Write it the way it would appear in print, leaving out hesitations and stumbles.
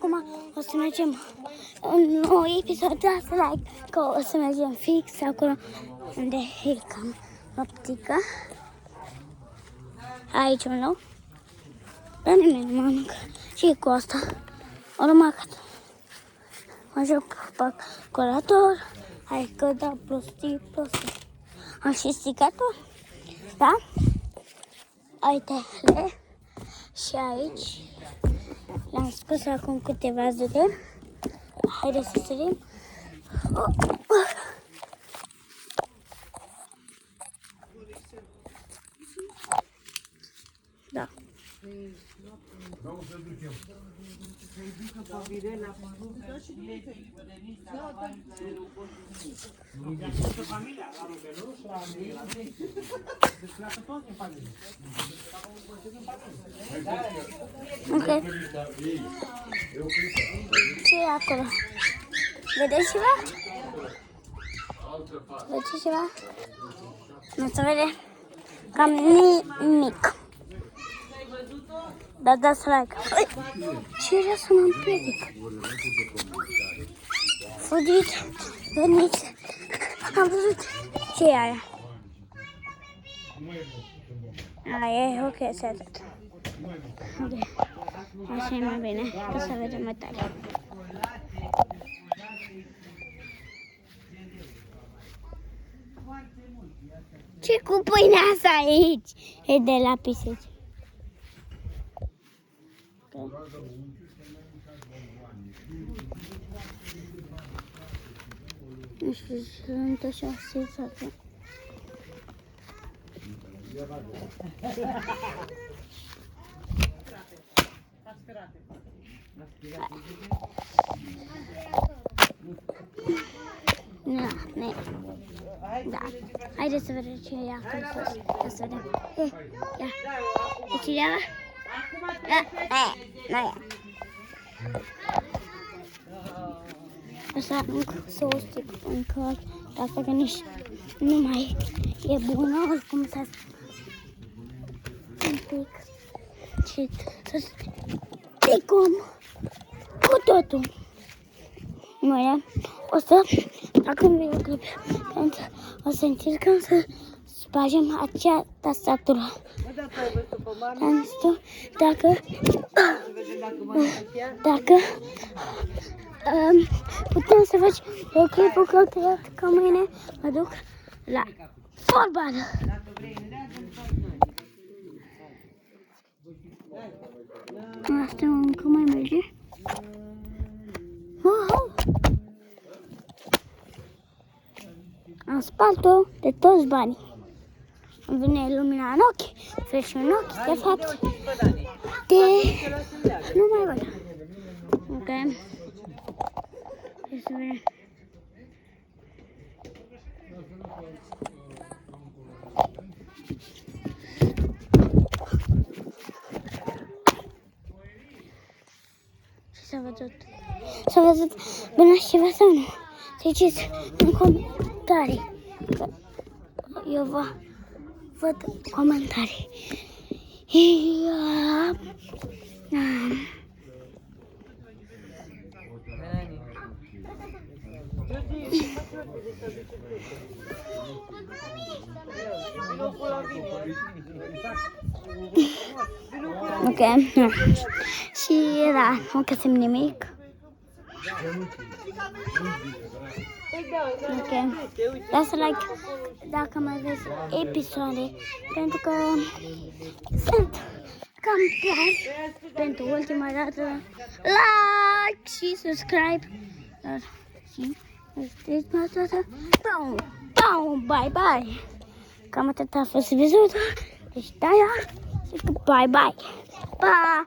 acum o să mergem în nou episod de asta, like, că o să mergem fix acolo unde e cam optică. Aici un nou. Dar nimeni nu mănâncă. Și cu asta. Urma că mă joc pe calculator. Hai că da prostii. Am și sticatul. Da? Uite-le. Și aici le-am scos acum câteva zile. Haideți să sărim. Da. Ok. Ce e acolo? Vedeți ceva? Vedeți ceva? Nu se vede cam nimic. Dar dați like. Ce era să mă împiedic? Fugiți, veniți. Am văzut. Ce e aia? E ok, să atât. Ok. Așa e mai bine, că să vedem mai tare. Ce cu pâinea asta aici? E de la pisici. Nu știu, sunt așa sensate. Da. Haideți să vedem ce e acolo sus. Ia să vedem. Ia. E cineva? Nu e. Așa arunc să o stic încă asta că nici nu mai e bună, oricum să un pic și să sticăm cu totul. Noi o să facem videoclip pentru o să încercăm să spargem acea tastatură. Dacă putem să faci clipul că mâine mă duc la fotbal. Asta încă mai merge. Am spart-o de toți banii. Îmi vine lumina în ochi, fresh în ochi, de fapt, nu mai văd. Ok. Hai să vedem. Ce s-a văzut? S-a văzut bine ceva sau nu? Ziceți în comentarii. Eu văd comentarii. Ok. Și da, nu găsim nimic. Ok. Lasă like dacă mai vezi episoade, pentru că sunt cam plan pentru ultima dată. Like și subscribe. Bye bye. Cam atât a fost episodul. Deci da, bye bye. Pa!